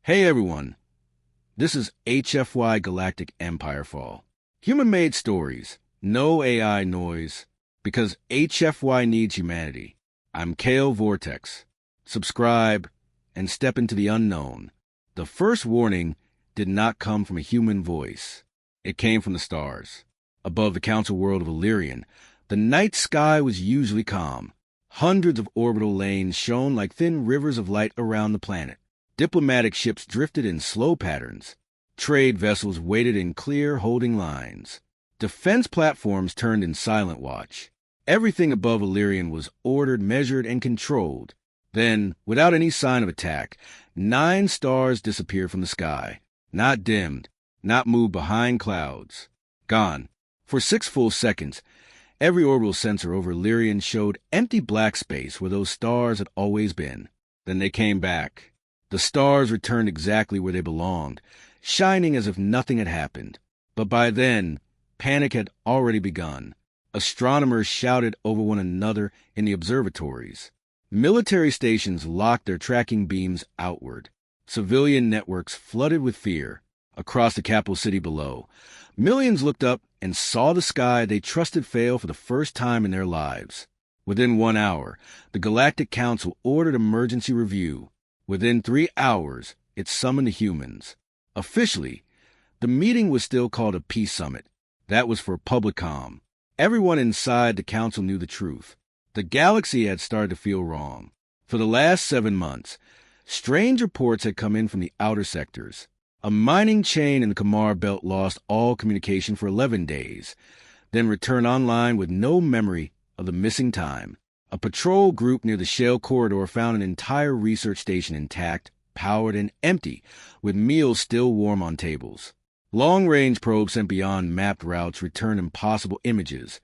Hey everyone, this is HFY Galactic Empire Fall. Human-made stories, no AI noise, because HFY needs humanity. I'm Kale Vortex. Subscribe and step into the unknown. The first warning did not come from a human voice. It came from the stars. Above the council world of Illyrian, the night sky was usually calm. Hundreds of orbital lanes shone like thin rivers of light around the planet. Diplomatic ships drifted in slow patterns. Trade vessels waited in clear holding lines. Defense platforms turned in silent watch. Everything above Illyrian was ordered, measured, and controlled. Then, without any sign of attack, 9 stars disappeared from the sky. Not dimmed, not moved behind clouds. Gone. For 6 full seconds, every orbital sensor over Illyrian showed empty black space where those stars had always been. Then they came back. The stars returned exactly where they belonged, shining as if nothing had happened. But by then, panic had already begun. Astronomers shouted over one another in the observatories. Military stations locked their tracking beams outward. Civilian networks flooded with fear. Across the capital city below, millions looked up and saw the sky they trusted fail for the first time in their lives. Within 1 hour, the Galactic Council ordered emergency review. Within 3 hours, it summoned the humans. Officially, the meeting was still called a peace summit. That was for public comm. Everyone inside the council knew the truth. The galaxy had started to feel wrong. For the last 7 months, strange reports had come in from the outer sectors. A mining chain in the Kamar Belt lost all communication for 11 days, then returned online with no memory of the missing time. A patrol group near the Shell Corridor found an entire research station intact, powered, and empty, with meals still warm on tables. Long-range probes sent beyond mapped routes returned impossible images,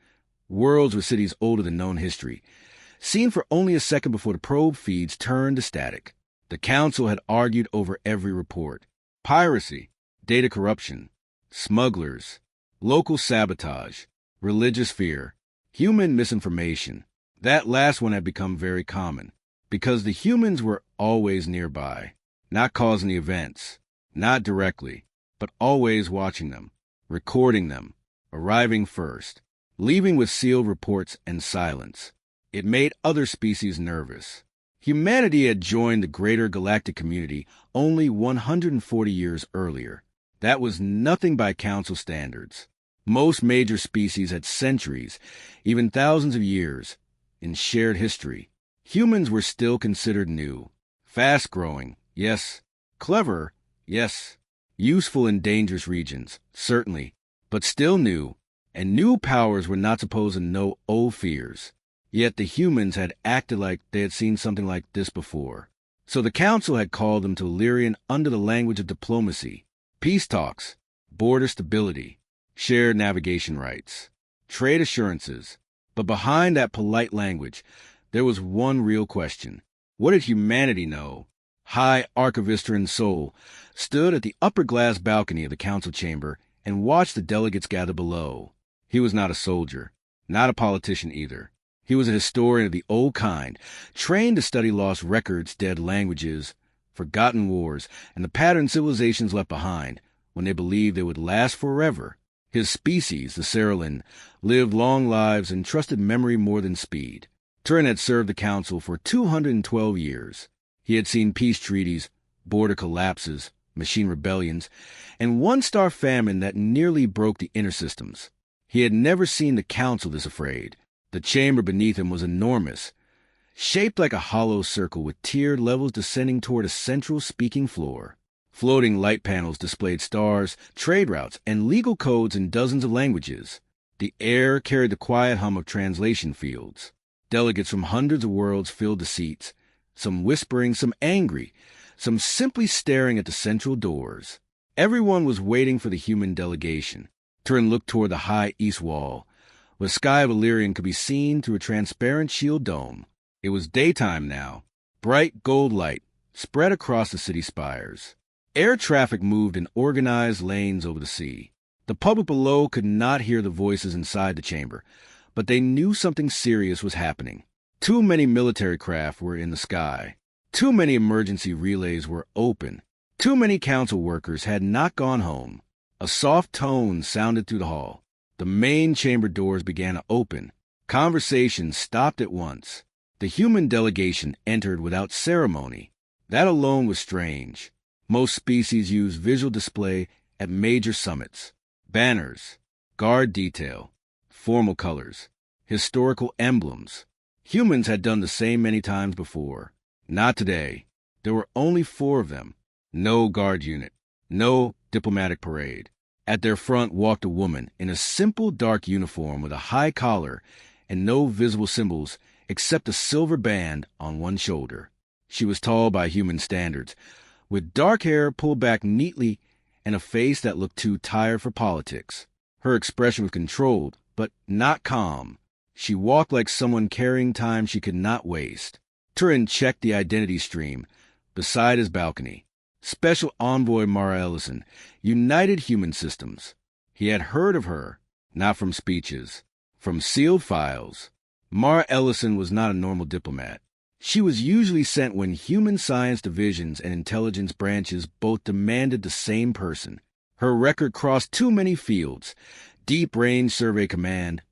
worlds with cities older than known history, seen for only a second before the probe feeds turned to static. The Council had argued over every report. Piracy, data corruption, smugglers, local sabotage, religious fear, human misinformation. That last one had become very common, because the humans were always nearby, not causing the events, not directly, but always watching them, recording them, arriving first, leaving with sealed reports and silence. It made other species nervous. Humanity had joined the greater galactic community only 140 years earlier. That was nothing by Council standards. Most major species had centuries, even thousands of years, in shared history. Humans were still considered new. Fast-growing, yes. Clever, yes. Useful in dangerous regions, certainly, but still new. And new powers were not supposed to know old fears. Yet the humans had acted like they had seen something like this before. So the Council had called them to Illyrian under the language of diplomacy, peace talks, border stability, shared navigation rights, trade assurances. But behind that polite language, there was one real question. What did humanity know? High Archivistran Soul stood at the upper glass balcony of the Council chamber and watched the delegates gather below. He was not a soldier, not a politician either. He was a historian of the old kind, trained to study lost records, dead languages, forgotten wars, and the patterned civilizations left behind when they believed they would last forever. His species, the Cerulean, lived long lives and trusted memory more than speed. Turin had served the Council for 212 years. He had seen peace treaties, border collapses, machine rebellions, and one-star famine that nearly broke the inner systems. He had never seen the Council this afraid. The chamber beneath him was enormous, shaped like a hollow circle with tiered levels descending toward a central speaking floor. Floating light panels displayed stars, trade routes, and legal codes in dozens of languages. The air carried the quiet hum of translation fields. Delegates from hundreds of worlds filled the seats, some whispering, some angry, some simply staring at the central doors. Everyone was waiting for the human delegation. Turin looked toward the high east wall, where the sky of Illyrian could be seen through a transparent shield dome. It was daytime now. Bright gold light spread across the city spires. Air traffic moved in organized lanes over the sea. The public below could not hear the voices inside the chamber, but they knew something serious was happening. Too many military craft were in the sky. Too many emergency relays were open. Too many council workers had not gone home. A soft tone sounded through the hall. The main chamber doors began to open. Conversation stopped at once. The human delegation entered without ceremony. That alone was strange. Most species use visual display at major summits. Banners, guard detail, formal colors, historical emblems. Humans had done the same many times before. Not today. There were only 4 of them. No guard unit. No diplomatic parade. At their front walked a woman in a simple dark uniform with a high collar and no visible symbols except a silver band on one shoulder. She was tall by human standards, with dark hair pulled back neatly and a face that looked too tired for politics. Her expression was controlled, but not calm. She walked like someone carrying time she could not waste. Turin checked the identity stream beside his balcony. Special Envoy Mara Ellison, United Human Systems. He had heard of her, not from speeches, from sealed files. Mara Ellison was not a normal diplomat. She was usually sent when human science divisions and intelligence branches both demanded the same person. Her record crossed too many fields: Deep Range Survey Command,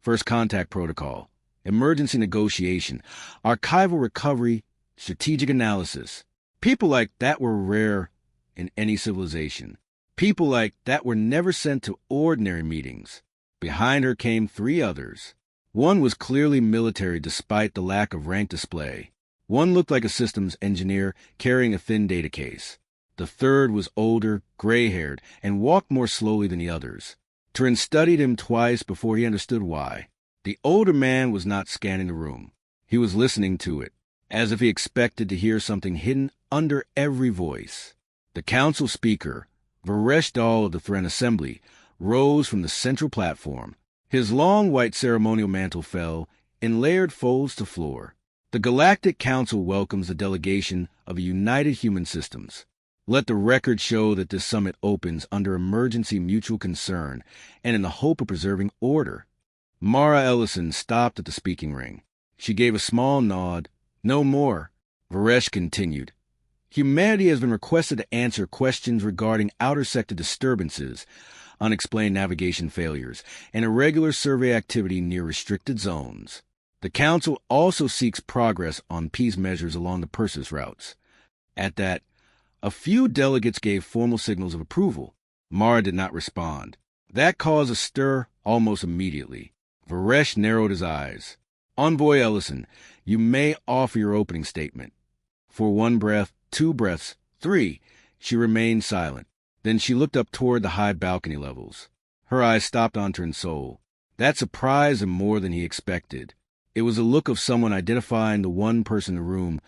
First Contact Protocol, Emergency Negotiation, Archival Recovery, Strategic Analysis. People like that were rare in any civilization. People like that were never sent to ordinary meetings. Behind her came 3 others. One was clearly military despite the lack of rank display. One looked like a systems engineer carrying a thin data case. The third was older, gray-haired, and walked more slowly than the others. Turin studied him twice before he understood why. The older man was not scanning the room. He was listening to it, as if he expected to hear something hidden under every voice. The council speaker, Varesh Dal of the Thran Assembly, rose from the central platform. His long white ceremonial mantle fell in layered folds to floor. The Galactic Council welcomes the delegation of United Human Systems. Let the record show that this summit opens under emergency mutual concern and in the hope of preserving order. Mara Ellison stopped at the speaking ring. She gave a small nod. No more. Varesh continued. Humanity has been requested to answer questions regarding outer sector disturbances, unexplained navigation failures, and irregular survey activity near restricted zones. The Council also seeks progress on peace measures along the Persis routes. At that, a few delegates gave formal signals of approval. Mara did not respond. That caused a stir almost immediately. Varesh narrowed his eyes. Envoy Ellison, you may offer your opening statement. For 1 breath, 2 breaths, 3, she remained silent. Then she looked up toward the high balcony levels. Her eyes stopped on Turin's soul. That surprised him more than he expected. It was a look of someone identifying the one person in the room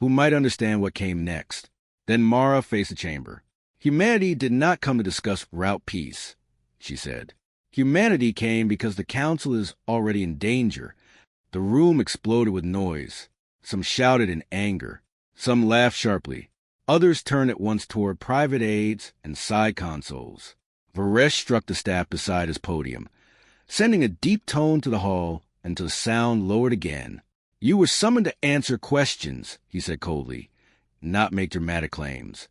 who might understand what came next. Then Mara faced the chamber. Humanity did not come to discuss route peace, she said. Humanity came because the Council is already in danger. The room exploded with noise. Some shouted in anger. Some laughed sharply. Others turned at once toward private aides and side consoles. Varesh struck the staff beside his podium, sending a deep tone to the hall until the sound lowered again. You were summoned to answer questions, he said coldly, not make dramatic claims.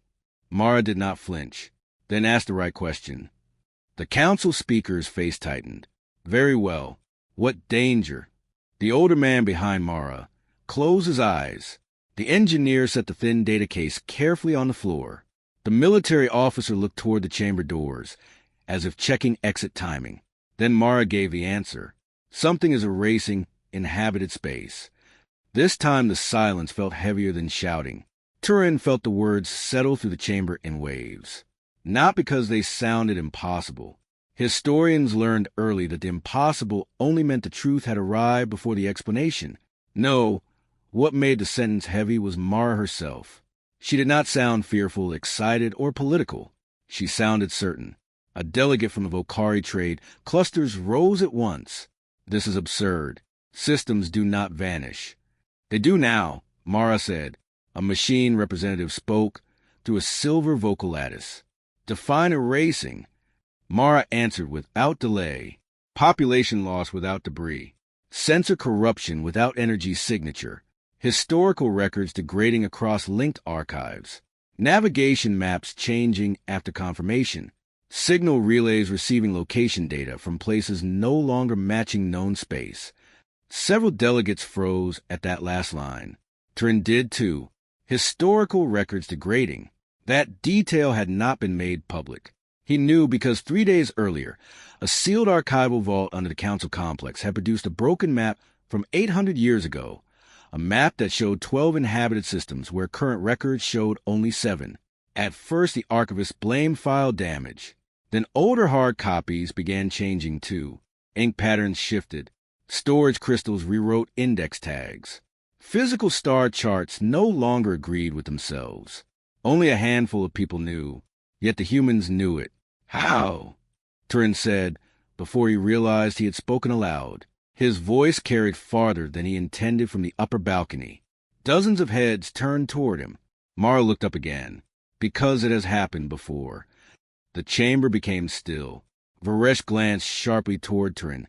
Mara did not flinch, then asked the right question. The council speaker's face tightened. Very well. What danger? The older man behind Mara closed his eyes. The engineer set the thin data case carefully on the floor. The military officer looked toward the chamber doors, as if checking exit timing. Then Mara gave the answer. Something is erasing inhabited space. This time the silence felt heavier than shouting. Turin felt the words settle through the chamber in waves. Not because they sounded impossible. Historians learned early that the impossible only meant the truth had arrived before the explanation. No, what made the sentence heavy was Mara herself. She did not sound fearful, excited, or political. She sounded certain. A delegate from the Volcari trade clusters rose at once. This is absurd. Systems do not vanish. They do now, Mara said. A machine representative spoke through a silver vocal lattice. Define erasing. Mara answered without delay. Population loss without debris. Sensor corruption without energy signature. Historical records degrading across linked archives. navigation maps changing after confirmation, signal relays receiving location data from places no longer matching known space. Several delegates froze at that last line. Turin did too. Historical records degrading. That detail had not been made public. He knew because 3 days earlier, a sealed archival vault under the council complex had produced a broken map from 800 years ago, a map that showed 12 inhabited systems where current records showed only 7. At first, the archivist blamed file damage. Then older hard copies began changing too. Ink patterns shifted. Storage crystals rewrote index tags. Physical star charts no longer agreed with themselves. Only a handful of people knew, yet the humans knew it. How? Turin said, before he realized he had spoken aloud. His voice carried farther than he intended from the upper balcony. Dozens of heads turned toward him. Mara looked up again. Because it has happened before. The chamber became still. Varesh glanced sharply toward Turin,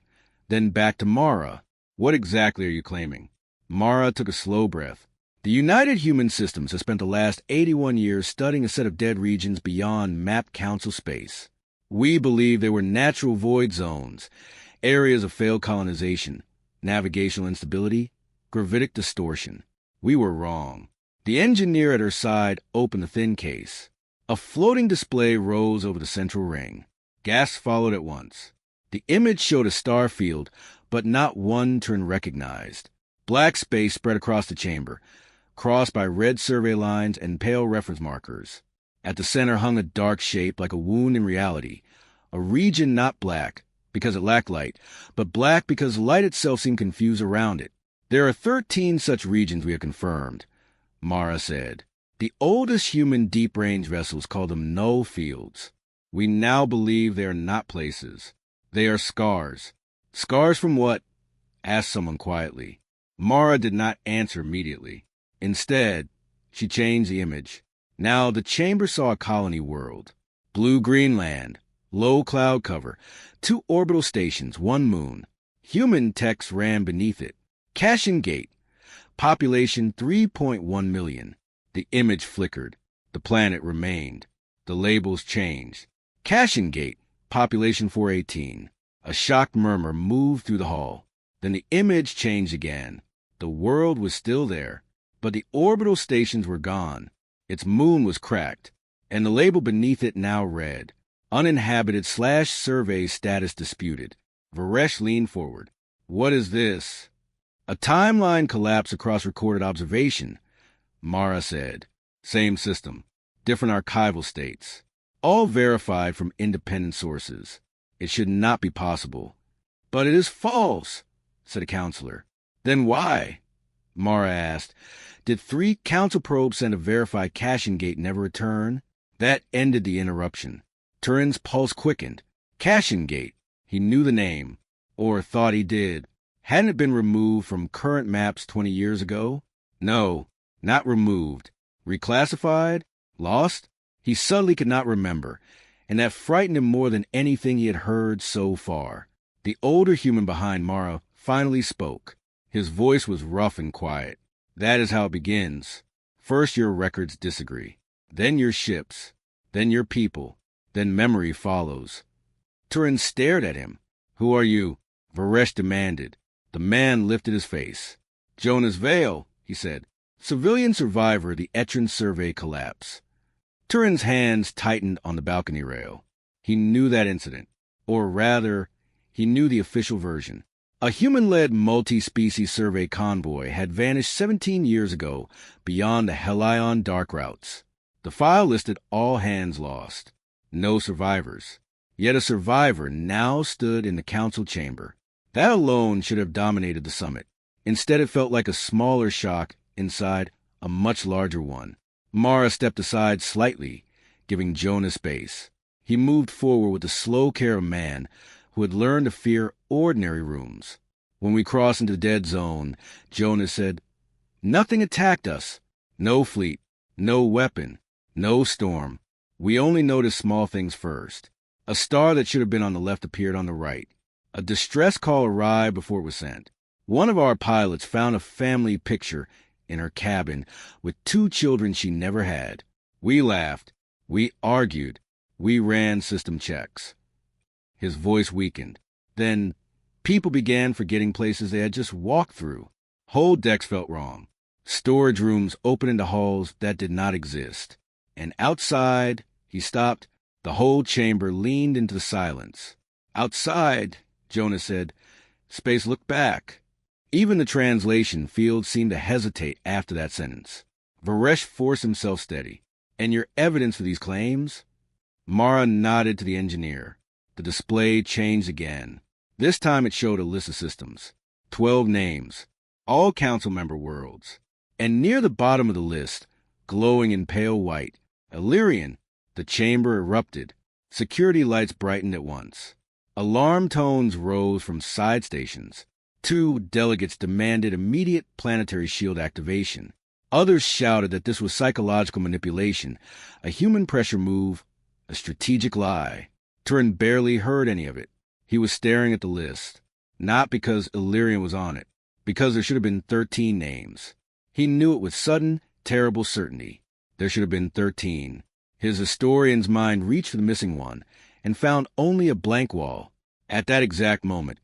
then back to Mara. What exactly are you claiming? Mara took a slow breath. The United Human Systems has spent the last 81 years studying a set of dead regions beyond mapped council space. We believe they were natural void zones, areas of failed colonization, navigational instability, gravitic distortion. We were wrong. The engineer at her side opened the thin case. A floating display rose over the central ring. Gasps followed at once. The image showed a star field, but not one Turin recognized. Black space spread across the chamber, crossed by red survey lines and pale reference markers. At the center hung a dark shape like a wound in reality, a region not black, because it lacked light, but black because light itself seemed confused around it. There are 13 such regions we have confirmed, Mara said. The oldest human deep-range vessels call them null fields. We now believe they are not places. They are scars. Scars from what? Asked someone quietly. Mara did not answer immediately. Instead, she changed the image. Now the chamber saw a colony world. Blue-green land, low cloud cover, 2 orbital stations, 1 moon. Human text ran beneath it. Cashin Gate. Population 3.1 million. The image flickered. The planet remained. The labels changed. Cashin Gate. Population 418. A shocked murmur moved through the hall. Then the image changed again. The world was still there, but the orbital stations were gone. Its moon was cracked, and the label beneath it now read, Uninhabited/survey status disputed. Varesh leaned forward. What is this? A timeline collapse across recorded observation, Mara said. Same system, different archival states, all verified from independent sources. It should not be possible. But it is false, said a counselor. Then why? Mara asked. Did 3 council probes send a verified Cashin Gate never return? That ended the interruption. Turin's pulse quickened. Cashin Gate. He knew the name, or thought he did. Hadn't it been removed from current maps 20 years ago? No, not removed. Reclassified? Lost? He suddenly could not remember, and that frightened him more than anything he had heard so far. The older human behind Mara finally spoke. His voice was rough and quiet. That is how it begins. First your records disagree, then your ships, then your people, then memory follows. Turin stared at him. Who are you? Varesh demanded. The man lifted his face. Jonas Vale, he said. Civilian survivor of the Etrin survey collapse. Turin's hands tightened on the balcony rail. He knew that incident. Or rather, he knew the official version. A human-led multi-species survey convoy had vanished 17 years ago beyond the Helion dark routes. The file listed all hands lost. No survivors. Yet a survivor now stood in the council chamber. That alone should have dominated the summit. Instead, it felt like a smaller shock inside a much larger one. Mara stepped aside slightly, giving Jonas space. He moved forward with the slow care of a man who had learned to fear ordinary rooms. When we crossed into the dead zone, Jonas said, Nothing attacked us. No fleet, no weapon, no storm. We only noticed small things first. A star that should have been on the left appeared on the right. A distress call arrived before it was sent. One of our pilots found a family picture in her cabin with 2 children she never had. We laughed. We argued. We ran system checks. His voice weakened. Then people began forgetting places they had just walked through. Whole decks felt wrong. Storage rooms opened into halls that did not exist. And outside, he stopped. The whole chamber leaned into silence. Outside, Jonah said. Space looked back. Even the translation field seemed to hesitate after that sentence. Varesh forced himself steady. And your evidence for these claims? Mara nodded to the engineer. The display changed again. This time it showed a list of systems. 12 names. All council member worlds. And near the bottom of the list, glowing in pale white, Illyrian. The chamber erupted. Security lights brightened at once. Alarm tones rose from side stations. 2 delegates demanded immediate planetary shield activation. Others shouted that this was psychological manipulation, a human pressure move, a strategic lie. Turin barely heard any of it. He was staring at the list, not because Illyrian was on it, because there should have been 13 names. He knew it with sudden, terrible certainty. There should have been 13. His historian's mind reached for the missing one and found only a blank wall. At that exact moment,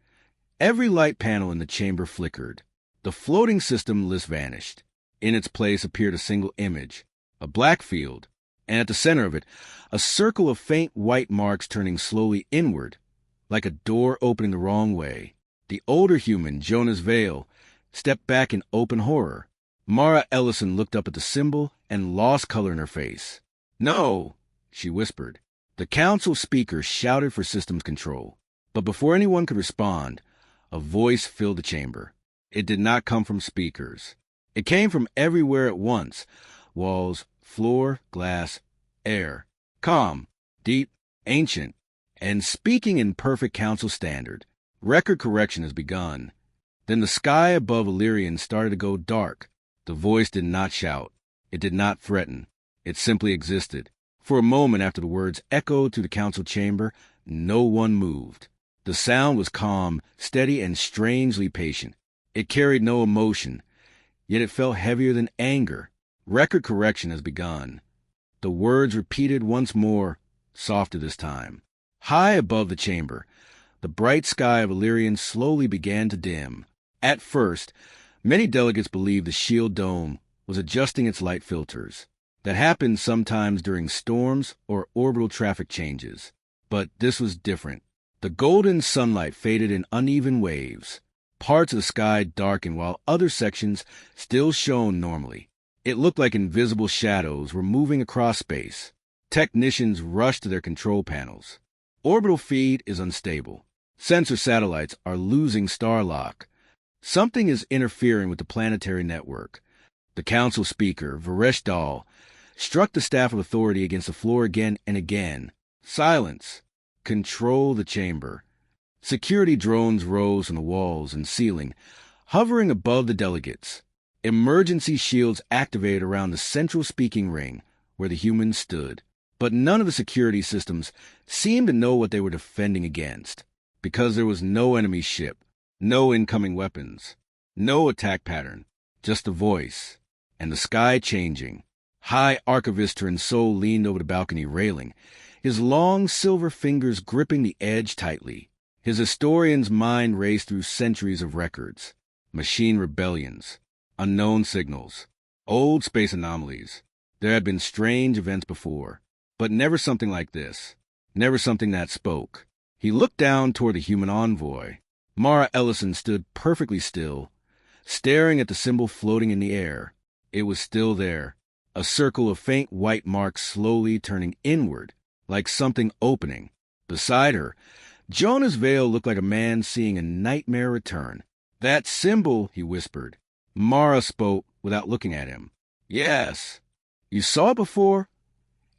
every light panel in the chamber flickered. The floating system list vanished. In its place appeared a single image, a black field, and at the center of it, a circle of faint white marks turning slowly inward, like a door opening the wrong way. The older human, Jonas Vale, stepped back in open horror. Mara Ellison looked up at the symbol and lost color in her face. "No," she whispered. The council speaker shouted for systems control. But before anyone could respond, a voice filled the chamber. It did not come from speakers. It came from everywhere at once. Walls, floor, glass, air. Calm, deep, ancient, and speaking in perfect council standard. Record correction has begun. Then the sky above Illyrian started to go dark. The voice did not shout. It did not threaten. It simply existed. For a moment after the words echoed through the council chamber, no one moved. The sound was calm, steady, and strangely patient. It carried no emotion, yet it felt heavier than anger. Record correction has begun. The words repeated once more, softer this time. High above the chamber, the bright sky of Illyrian slowly began to dim. At first, many delegates believed the shield dome was adjusting its light filters. That happened sometimes during storms or orbital traffic changes. But this was different. The golden sunlight faded in uneven waves. Parts of the sky darkened while other sections still shone normally. It looked like invisible shadows were moving across space. Technicians rushed to their control panels. Orbital feed is unstable. Sensor satellites are losing star lock. Something is interfering with the planetary network. The council speaker, Varesh Dal, struck the staff of authority against the floor again and again. Silence. Control the chamber. Security drones rose from the walls and ceiling, hovering above the delegates. Emergency shields activated around the central speaking ring where the humans stood. But none of the security systems seemed to know what they were defending against, because there was no enemy ship, no incoming weapons, no attack pattern, just a voice, and the sky changing. High Archivist Trinso leaned over the balcony railing, his long silver fingers gripping the edge tightly. His historian's mind raced through centuries of records, machine rebellions, unknown signals, old space anomalies. There had been strange events before, but never something like this, never something that spoke. He looked down toward the human envoy. Mara Ellison stood perfectly still, staring at the symbol floating in the air. It was still there, a circle of faint white marks slowly turning inward, like something opening. Beside her, Jonas Vale looked like a man seeing a nightmare return. "That symbol," he whispered. Mara spoke without looking at him. "Yes." "You saw it before?"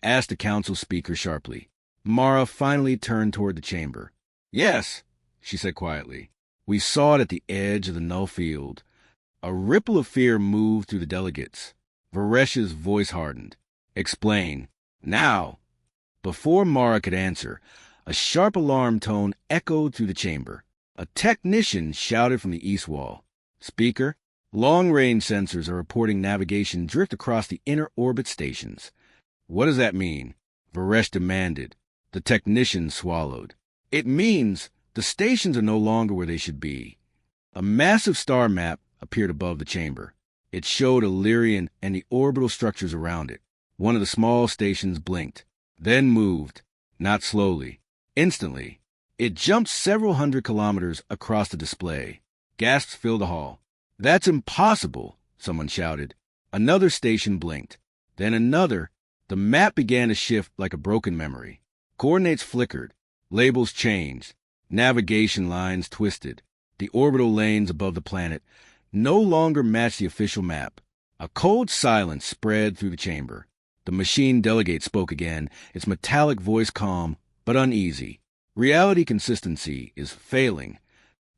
asked the council speaker sharply. Mara finally turned toward the chamber. "Yes," she said quietly. "We saw it at the edge of the null field." A ripple of fear moved through the delegates. Varesh's voice hardened. "Explain. Now." Before Mara could answer, a sharp alarm tone echoed through the chamber. A technician shouted from the east wall. "Speaker, long-range sensors are reporting navigation drift across the inner orbit stations. What does that mean? Varesh demanded. The technician swallowed. It means the stations are no longer where they should be. A massive star map appeared above the chamber. It showed Illyrian and the orbital structures around it. One of the small stations blinked, then moved, not slowly. Instantly, it jumped several hundred kilometers across the display. Gasps filled the hall. That's impossible, someone shouted. Another station blinked. Then another. The map began to shift like a broken memory. Coordinates flickered. Labels changed. Navigation lines twisted. The orbital lanes above the planet no longer matched the official map. A cold silence spread through the chamber. The machine delegate spoke again, its metallic voice calm but uneasy. Reality consistency is failing.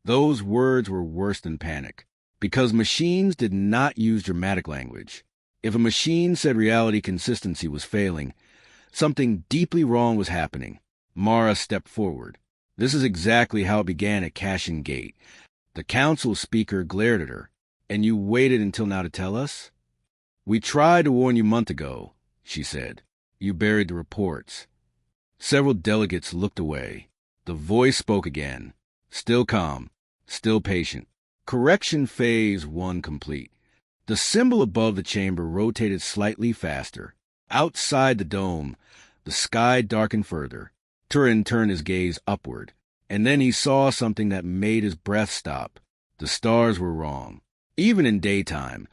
Those words were worse than panic, because machines did not use dramatic language. If a machine said reality consistency was failing, something deeply wrong was happening. Mara stepped forward. This is exactly how it began at Cashin Gate. The council speaker glared at her. And you waited until now to tell us? We tried to warn you a month ago, she said. You buried the reports. Several delegates looked away. The voice spoke again. Still calm, still patient. Correction phase 1 complete. The symbol above the chamber rotated slightly faster. Outside the dome, the sky darkened further. Turin turned his gaze upward, and then he saw something that made his breath stop. The stars were wrong. Even in daytime,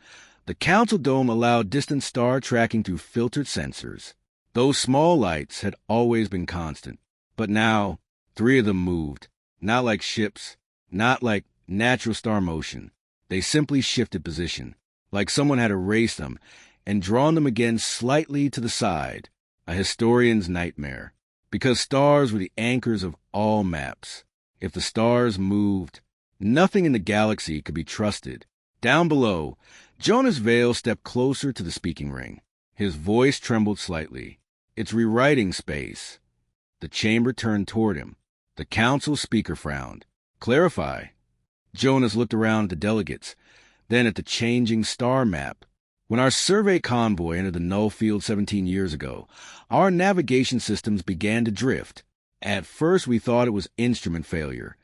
the council dome allowed distant star tracking through filtered sensors. Those small lights had always been constant, but now 3 of them moved, not like ships, not like natural star motion. They simply shifted position, like someone had erased them and drawn them again slightly to the side. A historian's nightmare, because stars were the anchors of all maps. If the stars moved, nothing in the galaxy could be trusted. Down below, Jonas Vale stepped closer to the speaking ring. His voice trembled slightly. It's rewriting space. The chamber turned toward him. The council speaker frowned. Clarify. Jonas looked around at the delegates, then at the changing star map. When our survey convoy entered the null field 17 years ago, our navigation systems began to drift. At first we thought it was instrument failure.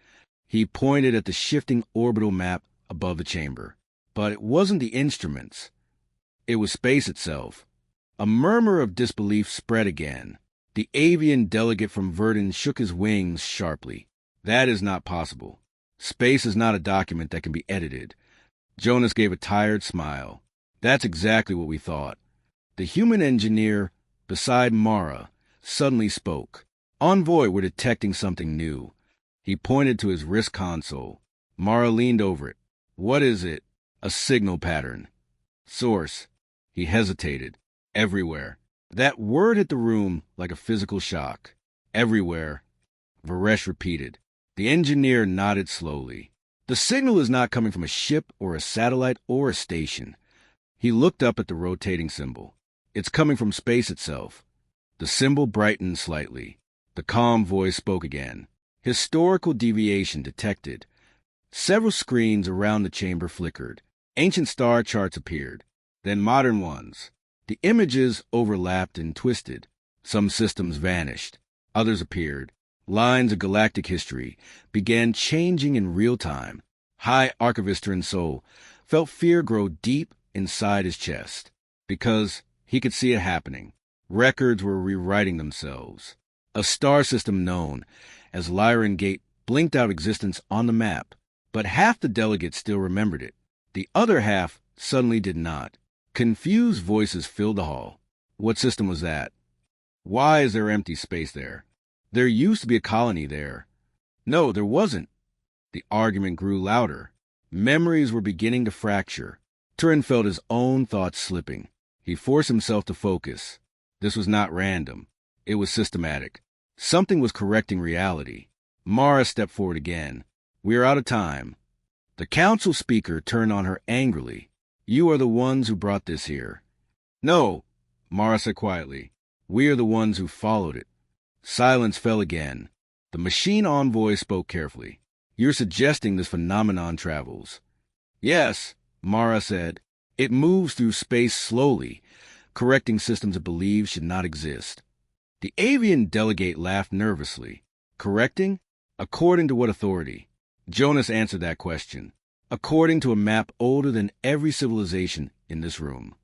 He pointed at the shifting orbital map above the chamber. But it wasn't the instruments. It was space itself. A murmur of disbelief spread again. The avian delegate from Verdun shook his wings sharply. That is not possible. Space is not a document that can be edited. Jonas gave a tired smile. That's exactly what we thought. The human engineer, beside Mara, suddenly spoke. Envoy were detecting something new. He pointed to his wrist console. Mara leaned over it. What is it? A signal pattern. Source. He hesitated. Everywhere. That word hit the room like a physical shock. Everywhere. Varesh repeated. The engineer nodded slowly. The signal is not coming from a ship or a satellite or a station. He looked up at the rotating symbol. It's coming from space itself. The symbol brightened slightly. The calm voice spoke again. Historical deviation detected. Several screens around the chamber flickered. Ancient star charts appeared, then modern ones. The images overlapped and twisted. Some systems vanished. Others appeared. Lines of galactic history began changing in real time. High Archivist Turin Sol felt fear grow deep inside his chest, because he could see it happening. Records were rewriting themselves. A star system known as Lyran Gate blinked out existence on the map, but half the delegates still remembered it. The other half suddenly did not. Confused voices filled the hall. What system was that? Why is there empty space there? There used to be a colony there. No, there wasn't. The argument grew louder. Memories were beginning to fracture. Turin felt his own thoughts slipping. He forced himself to focus. This was not random. It was systematic. Something was correcting reality. Mara stepped forward again. We are out of time. The council speaker turned on her angrily. You are the ones who brought this here. No, Mara said quietly. We are the ones who followed it. Silence fell again. The machine envoy spoke carefully. You're suggesting this phenomenon travels. Yes, Mara said. It moves through space slowly, correcting systems it believes should not exist. The avian delegate laughed nervously. Correcting? According to what authority? Jonas answered that question. According to a map older than every civilization in this room.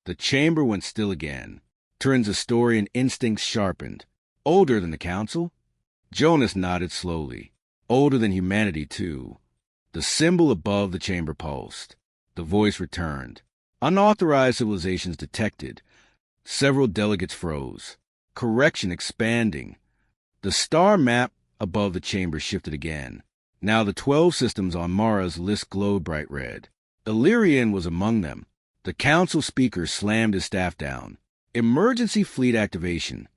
The chamber went still again. Turin's historian instincts sharpened. Older than the council? Jonas nodded slowly. Older than humanity, too. The symbol above the chamber pulsed. The voice returned. Unauthorized civilizations detected. Several delegates froze. Correction expanding. The star map above the chamber shifted again. Now the 12 systems on Mara's list glowed bright red. Illyrian was among them. The council speaker slammed his staff down. Emergency fleet activation.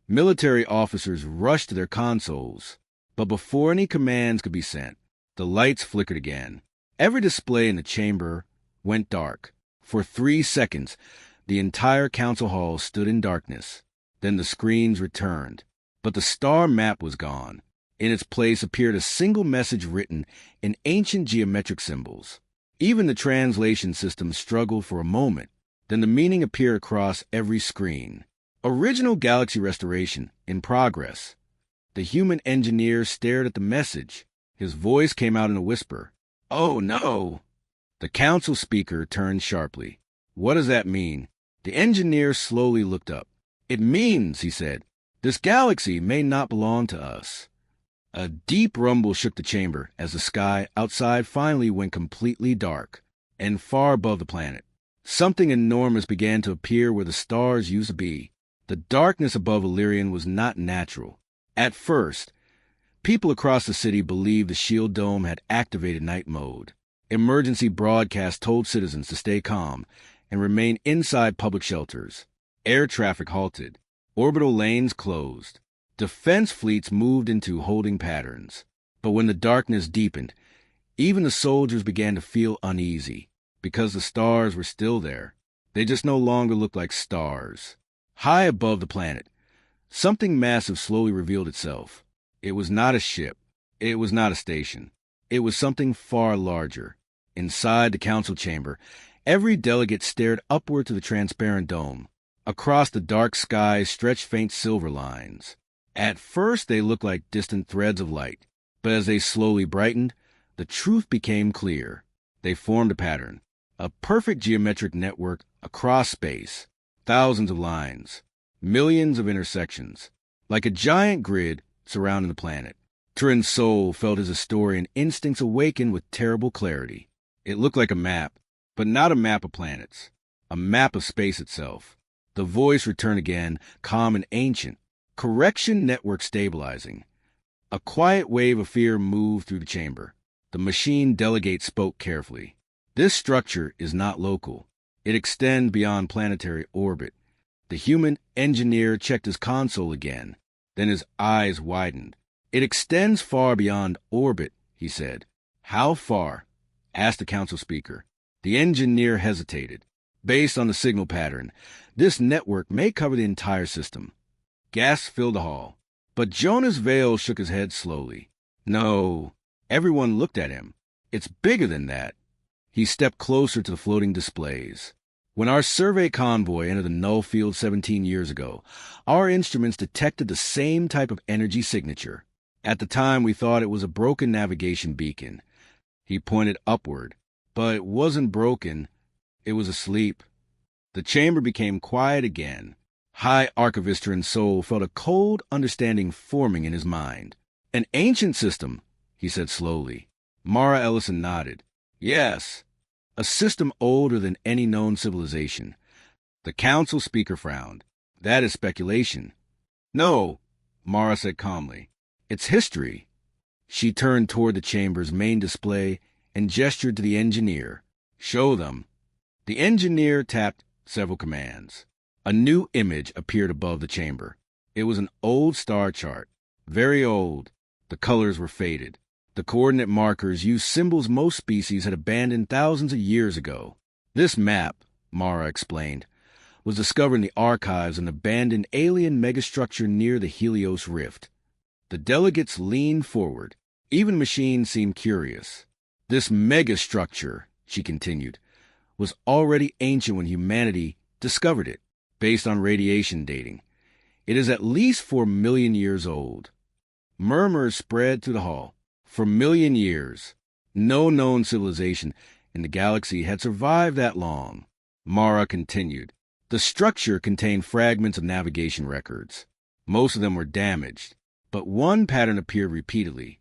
Military officers rushed to their consoles. But before any commands could be sent, the lights flickered again. Every display in the chamber went dark. For 3 seconds, the entire council hall stood in darkness. Then the screens returned. But the star map was gone. In its place appeared a single message written in ancient geometric symbols. Even the translation system struggled for a moment. Then the meaning appeared across every screen. Original galaxy restoration in progress. The human engineer stared at the message. His voice came out in a whisper. "Oh, no!" The council speaker turned sharply. "What does that mean?" The engineer slowly looked up. "It means," he said, "this galaxy may not belong to us." A deep rumble shook the chamber as the sky outside finally went completely dark, and far above the planet, something enormous began to appear where the stars used to be. The darkness above Illyrian was not natural. At first, people across the city believed the shield dome had activated night mode. Emergency broadcasts told citizens to stay calm and remain inside public shelters. Air traffic halted. Orbital lanes closed. Defense fleets moved into holding patterns. But when the darkness deepened, even the soldiers began to feel uneasy, because the stars were still there. They just no longer looked like stars. High above the planet, something massive slowly revealed itself. It was not a ship. It was not a station. It was something far larger. Inside the council chamber, every delegate stared upward to the transparent dome. Across the dark sky stretched faint silver lines. At first they looked like distant threads of light, but as they slowly brightened, the truth became clear. They formed a pattern, a perfect geometric network across space, thousands of lines, millions of intersections, like a giant grid surrounding the planet. Turin's soul felt his historian instincts awaken with terrible clarity. It looked like a map, but not a map of planets, a map of space itself. The voice returned again, calm and ancient. Correction network stabilizing. A quiet wave of fear moved through the chamber. The machine delegate spoke carefully. This structure is not local. It extends beyond planetary orbit. The human engineer checked his console again. Then his eyes widened. It extends far beyond orbit, he said. How far? Asked the council speaker. The engineer hesitated. Based on the signal pattern, this network may cover the entire system. Gasps filled the hall. But Jonas Vale shook his head slowly. No. Everyone looked at him. It's bigger than that. He stepped closer to the floating displays. When our survey convoy entered the null field 17 years ago, our instruments detected the same type of energy signature. At the time, we thought it was a broken navigation beacon. He pointed upward. But it wasn't broken. It was asleep. The chamber became quiet again. High Archivist Turin's soul felt a cold understanding forming in his mind. An ancient system, he said slowly. Mara Ellison nodded. Yes, a system older than any known civilization. The council speaker frowned. That is speculation. No, Mara said calmly. It's history. She turned toward the chamber's main display and gestured to the engineer. Show them. The engineer tapped several commands. A new image appeared above the chamber. It was an old star chart. Very old. The colors were faded. The coordinate markers used symbols most species had abandoned thousands of years ago. This map, Mara explained, was discovered in the archives of an abandoned alien megastructure near the Helios Rift. The delegates leaned forward. Even machines seemed curious. This megastructure, she continued, was already ancient when humanity discovered it. based on radiation dating. It is at least 4 million years old. Murmurs spread through the hall. For million years, no known civilization in the galaxy had survived that long. Mara continued. The structure contained fragments of navigation records. Most of them were damaged, but one pattern appeared repeatedly.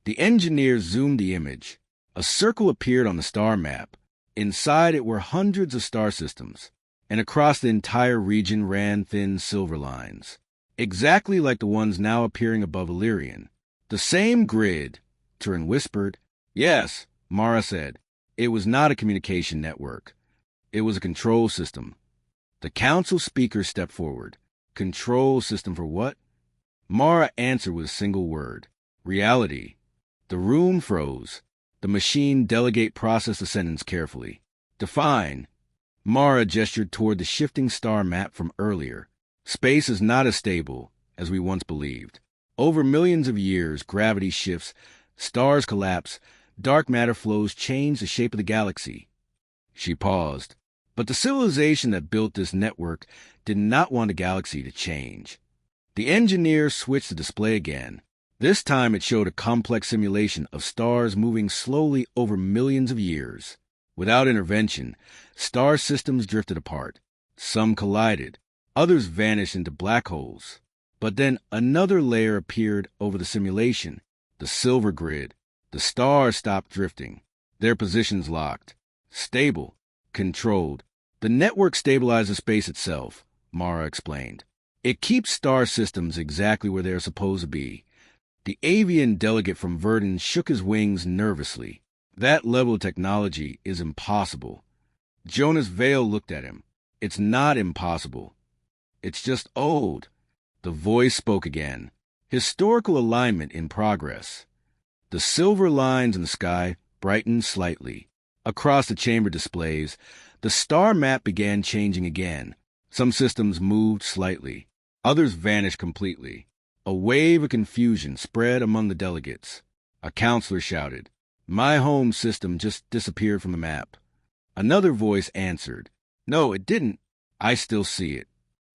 The engineers zoomed the image. A circle appeared on the star map. Inside it were hundreds of star systems, and across the entire region ran thin silver lines, exactly like the ones now appearing above Illyrian. The same grid, Turin whispered. Yes, Mara said. It was not a communication network. It was a control system. The council speaker stepped forward. Control system for what? Mara answered with a single word. Reality. The room froze. The machine delegate processed the sentence carefully. Define. Mara gestured toward the shifting star map from earlier. Space is not as stable as we once believed. Over millions of years, gravity shifts, stars collapse, dark matter flows change the shape of the galaxy. She paused. But the civilization that built this network did not want the galaxy to change. The engineer switched the display again. This time it showed a complex simulation of stars moving slowly over millions of years. Without intervention, star systems drifted apart. Some collided. Others vanished into black holes. But then another layer appeared over the simulation, the silver grid. The stars stopped drifting. Their positions locked. Stable. Controlled. The network stabilizes space itself, Mara explained. It keeps star systems exactly where they are supposed to be. The avian delegate from Verdun shook his wings nervously. That level of technology is impossible. Jonas Vale looked at him. It's not impossible. It's just old. The voice spoke again. Historical alignment in progress. The silver lines in the sky brightened slightly. Across the chamber displays, the star map began changing again. Some systems moved slightly. Others vanished completely. A wave of confusion spread among the delegates. A counselor shouted, "My home system just disappeared from the map." Another voice answered, "No, it didn't. I still see it."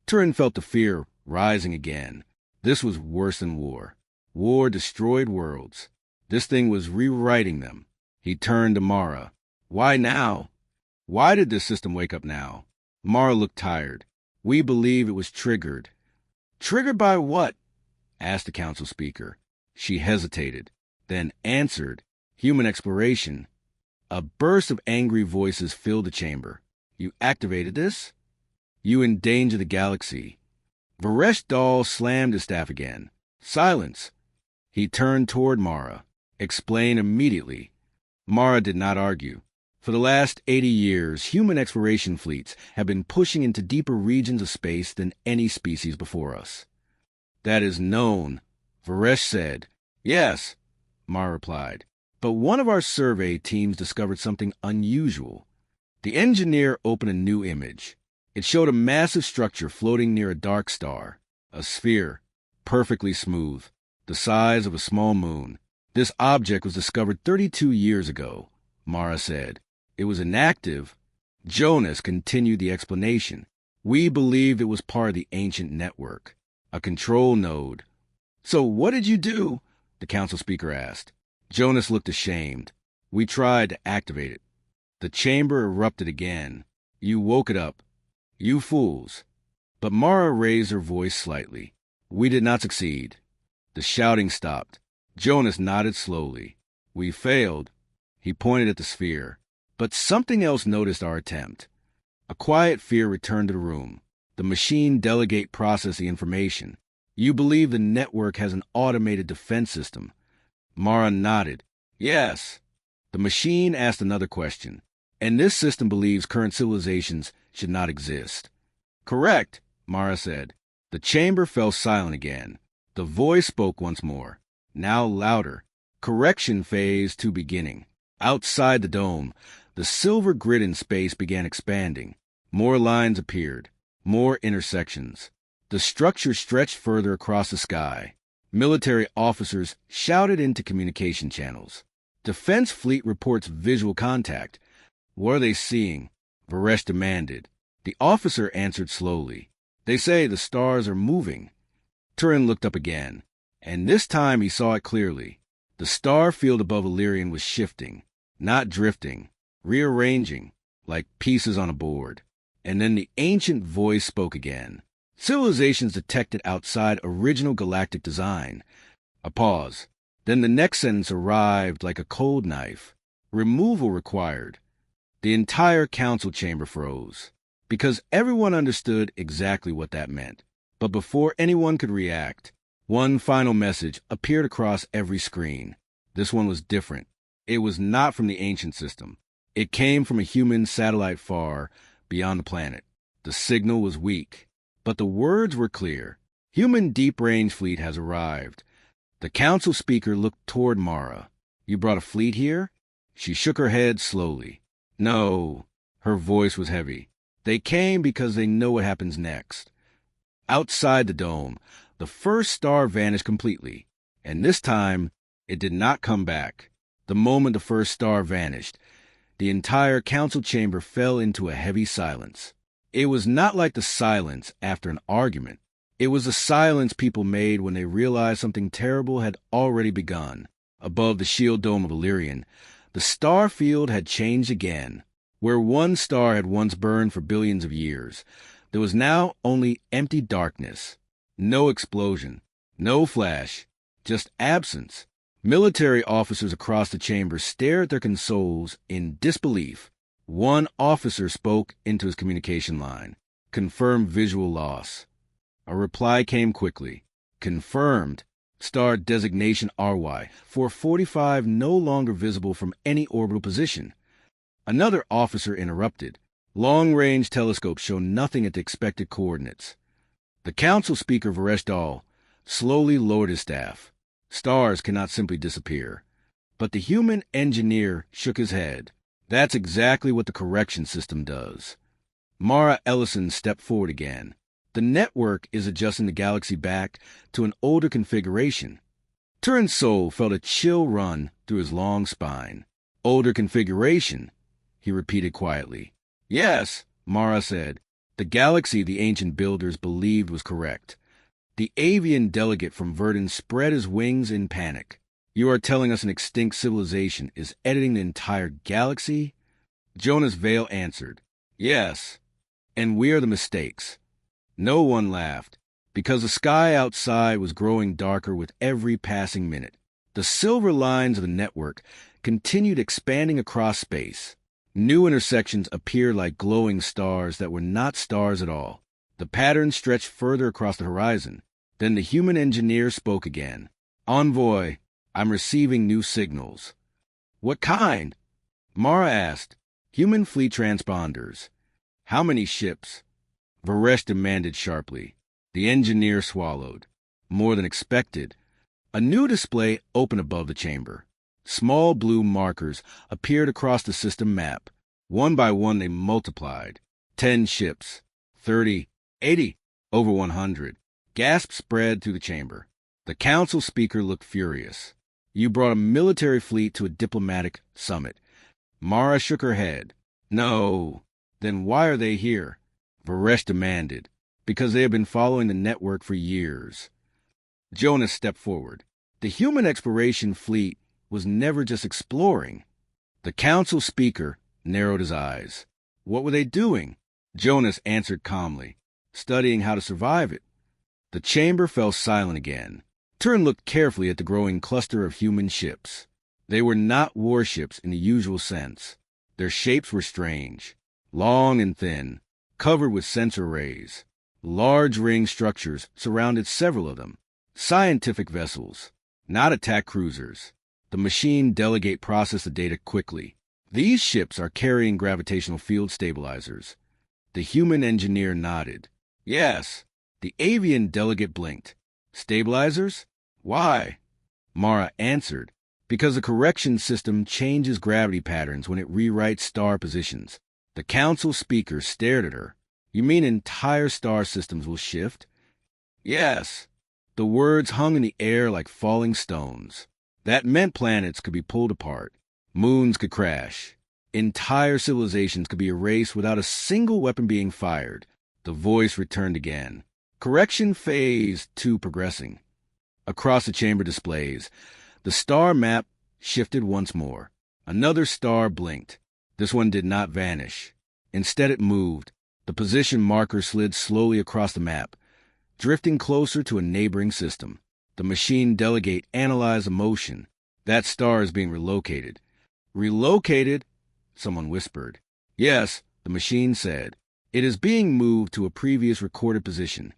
Turin felt the fear rising again. This was worse than war. War destroyed worlds. This thing was rewriting them. He turned to Mara. "Why now? Why did this system wake up now?" Mara looked tired. "We believe it was triggered." "Triggered by what?" asked the council speaker. She hesitated, then answered, "Human exploration." A burst of angry voices filled the chamber. "You activated this? You endanger the galaxy." Varesh Dal slammed his staff again. "Silence." He turned toward Mara. "Explain immediately." Mara did not argue. For the last 80 years, human exploration fleets have been pushing into deeper regions of space than any species before us. "That is known," Varesh said. "Yes," Mara replied. "But one of our survey teams discovered something unusual." The engineer opened a new image. It showed a massive structure floating near a dark star, a sphere, perfectly smooth, the size of a small moon. "This object was discovered 32 years ago," Mara said. "It was inactive." Jonas continued the explanation. "We believed it was part of the ancient network, a control node." "So what did you do?" the council speaker asked. Jonas looked ashamed. "We tried to activate it. The chamber erupted again. You woke it up. You fools." But Mara raised her voice slightly. "We did not succeed." The shouting stopped. Jonas nodded slowly. "We failed." He pointed at the sphere. But something else noticed our attempt. A quiet fear returned to the room. The machine delegate processed the information. "You believe the network has an automated defense system?" Mara nodded. "Yes." The machine asked another question. "And this system believes current civilizations should not exist?" "Correct," Mara said. The chamber fell silent again. The voice spoke once more, now louder. Correction phase 2 beginning. Outside the dome, the silver grid in space began expanding. More lines appeared, more intersections. The structure stretched further across the sky. Military officers shouted into communication channels. Defense fleet reports visual contact. "What are they seeing?" Varesh demanded. The officer answered slowly. They say the stars are moving. Turin looked up again, and this time he saw it clearly. The star field above Illyrian was shifting, not drifting, rearranging, like pieces on a board. And then the ancient voice spoke again. Civilizations detected outside original galactic design. A pause. Then the next sentence arrived like a cold knife. Removal required. The entire council chamber froze, because everyone understood exactly what that meant. But before anyone could react, one final message appeared across every screen. This one was different. It was not from the ancient system. It came from a human satellite far beyond the planet. The signal was weak, but the words were clear. Human deep-range fleet has arrived. The council speaker looked toward Mara. You brought a fleet here? She shook her head slowly. No. Her voice was heavy. They came because they know what happens next. Outside the dome, the first star vanished completely, and this time it did not come back. The moment the first star vanished, the entire council chamber fell into a heavy silence. It was not like the silence after an argument. It was the silence people made when they realized something terrible had already begun. Above the shield dome of Illyrian, the star field had changed again. Where one star had once burned for billions of years, there was now only empty darkness. No explosion, no flash, just absence. Military officers across the chamber stared at their consoles in disbelief. One officer spoke into his communication line. Confirmed visual loss. A reply came quickly. Confirmed. Star designation RY. 445 no longer visible from any orbital position. Another officer interrupted. Long-range telescopes show nothing at the expected coordinates. The council speaker, Varesh slowly lowered his staff. Stars cannot simply disappear. But the human engineer shook his head. That's exactly what the correction system does. Mara Ellison stepped forward again. The network is adjusting the galaxy back to an older configuration. Turin's soul felt a chill run through his long spine. Older configuration, he repeated quietly. Yes, Mara said. The galaxy the ancient builders believed was correct. The avian delegate from Verdun spread his wings in panic. You are telling us an extinct civilization is editing the entire galaxy? Jonas Vale answered. Yes, and we are the mistakes. No one laughed, because the sky outside was growing darker with every passing minute. The silver lines of the network continued expanding across space. New intersections appeared like glowing stars that were not stars at all. The pattern stretched further across the horizon. Then the human engineer spoke again. Envoy, I'm receiving new signals. What kind? Mara asked. Human fleet transponders. How many ships? Varesh demanded sharply. The engineer swallowed. More than expected. A new display opened above the chamber. Small blue markers appeared across the system map. One by one they multiplied. 10 ships. 30. 80. Over 100. Gasps spread through the chamber. The council speaker looked furious. You brought a military fleet to a diplomatic summit. Mara shook her head. No. Then why are they here? Varesh demanded. Because they have been following the network for years. Jonas stepped forward. The human exploration fleet was never just exploring. The council speaker narrowed his eyes. What were they doing? Jonas answered calmly. Studying how to survive it. The chamber fell silent again. Turin looked carefully at the growing cluster of human ships. They were not warships in the usual sense. Their shapes were strange. Long and thin, covered with sensor arrays. Large ring structures surrounded several of them. Scientific vessels, not attack cruisers. The machine delegate processed the data quickly. These ships are carrying gravitational field stabilizers. The human engineer nodded. Yes. The avian delegate blinked. Stabilizers? Why? Mara answered. Because the correction system changes gravity patterns when it rewrites star positions. The council speaker stared at her. You mean entire star systems will shift? Yes. The words hung in the air like falling stones. That meant planets could be pulled apart. Moons could crash. Entire civilizations could be erased without a single weapon being fired. The voice returned again. Correction phase 2 progressing. Across the chamber displays, the star map shifted once more. Another star blinked. This one did not vanish. Instead it moved. The position marker slid slowly across the map, drifting closer to a neighboring system. The machine delegate analyzed the motion. That star is being relocated. Relocated? Someone whispered. Yes, the machine said. It is being moved to a previous recorded position.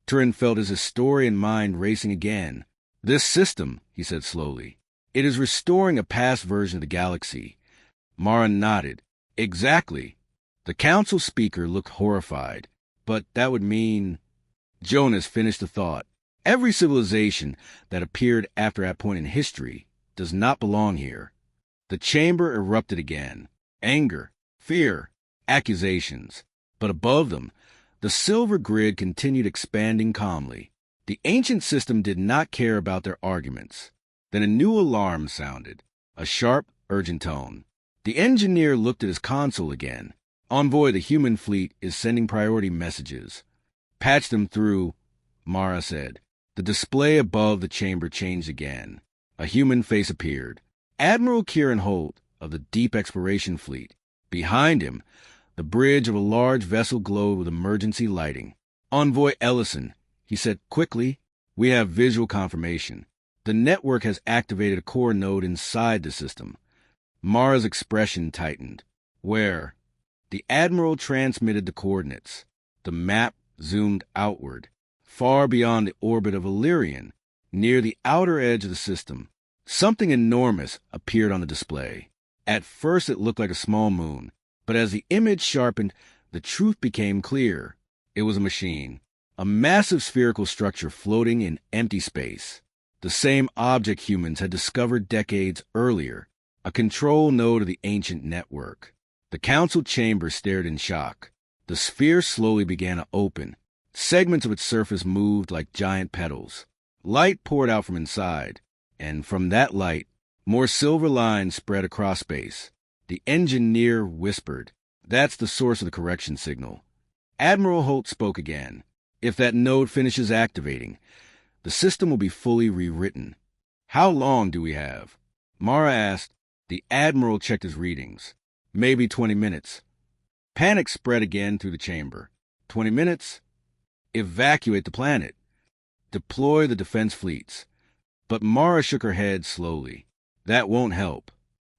Turin felt his historian mind racing again. This system, he said slowly. It is restoring a past version of the galaxy. Mara nodded. Exactly. The council speaker looked horrified. But that would mean... Jonas finished the thought. Every civilization that appeared after that point in history does not belong here. The chamber erupted again. Anger, fear, accusations. But above them, the silver grid continued expanding calmly. The ancient system did not care about their arguments. Then a new alarm sounded, a sharp, urgent tone. The engineer looked at his console again. Envoy, the human fleet is sending priority messages. Patch them through, Mara said. The display above the chamber changed again. A human face appeared. Admiral Kieran Holt of the Deep Exploration Fleet. Behind him, the bridge of a large vessel glowed with emergency lighting. Envoy Ellison, he said quickly, we have visual confirmation. The network has activated a core node inside the system. Mara's expression tightened. Where? The Admiral transmitted the coordinates. The map zoomed outward, far beyond the orbit of Illyrian, near the outer edge of the system. Something enormous appeared on the display. At first it looked like a small moon, but as the image sharpened, the truth became clear. It was a machine, a massive spherical structure floating in empty space. The same object humans had discovered decades earlier, a control node of the ancient network. The council chamber stared in shock. The sphere slowly began to open. Segments of its surface moved like giant petals. Light poured out from inside, and from that light, more silver lines spread across space. The engineer whispered, "That's the source of the correction signal." Admiral Holt spoke again. "If that node finishes activating, the system will be fully rewritten." "How long do we have?" Mara asked. The Admiral checked his readings. "Maybe 20 minutes. Panic spread again through the chamber. 20 minutes? Evacuate the planet. Deploy the defense fleets. But Mara shook her head slowly. That won't help.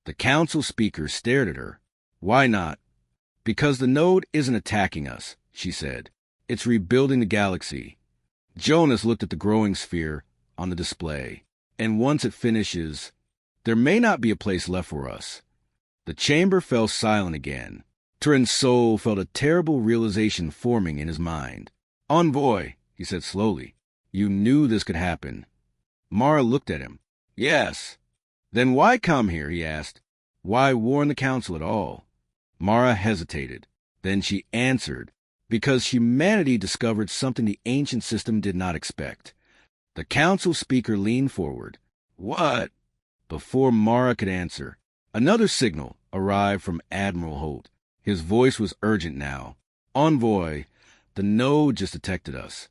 The council speaker stared at her. Why not? Because the node isn't attacking us, she said. It's rebuilding the galaxy. Jonas looked at the growing sphere on the display. And once it finishes, there may not be a place left for us. The chamber fell silent again. Turin's soul felt a terrible realization forming in his mind. Envoy, he said slowly, you knew this could happen. Mara looked at him. Yes. Then why come here, he asked. Why warn the council at all? Mara hesitated. Then she answered, because humanity discovered something the ancient system did not expect. The council speaker leaned forward. What? Before Mara could answer, another signal arrived from Admiral Holt. His voice was urgent now. Envoy, the node just detected us.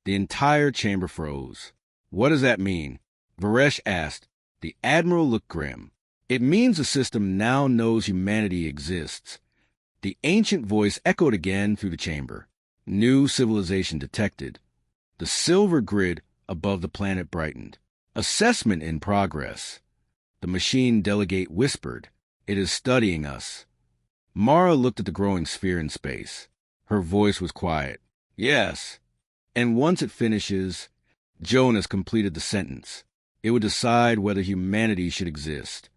The entire chamber froze. What does that mean? Varesh asked. The Admiral looked grim. It means the system now knows humanity exists. The ancient voice echoed again through the chamber. New civilization detected. The silver grid above the planet brightened. Assessment in progress. The machine delegate whispered, It is studying us. Mara looked at the growing sphere in space. Her voice was quiet. Yes. And once it finishes, Jonas completed the sentence. It would decide whether humanity should exist.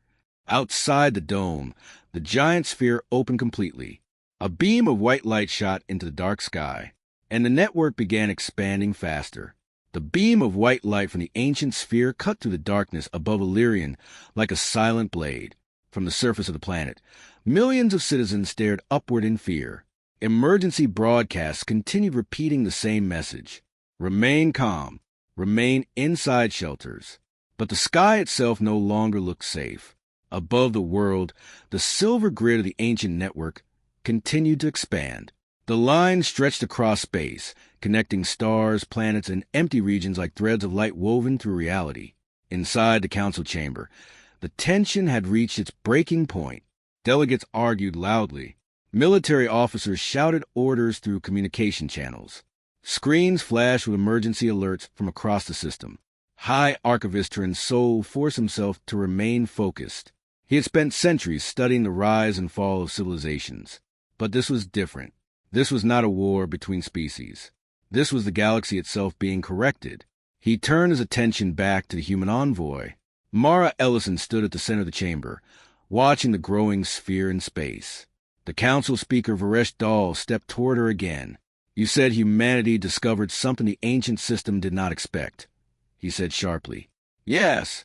Outside the dome, the giant sphere opened completely. A beam of white light shot into the dark sky, and the network began expanding faster. The beam of white light from the ancient sphere cut through the darkness above Illyrian like a silent blade. From the surface of the planet, millions of citizens stared upward in fear. Emergency broadcasts continued repeating the same message. Remain calm. Remain inside shelters. But the sky itself no longer looked safe. Above the world, the silver grid of the ancient network continued to expand. The line stretched across space, connecting stars, planets, and empty regions like threads of light woven through reality. Inside the council chamber, the tension had reached its breaking point. Delegates argued loudly. Military officers shouted orders through communication channels. Screens flashed with emergency alerts from across the system. High Archivist Turin's soul forced himself to remain focused. He had spent centuries studying the rise and fall of civilizations. But this was different. This was not a war between species. This was the galaxy itself being corrected. He turned his attention back to the human envoy. Mara Ellison stood at the center of the chamber, watching the growing sphere in space. The council speaker Varesh Dal stepped toward her again. "You said humanity discovered something the ancient system did not expect," he said sharply. "Yes,"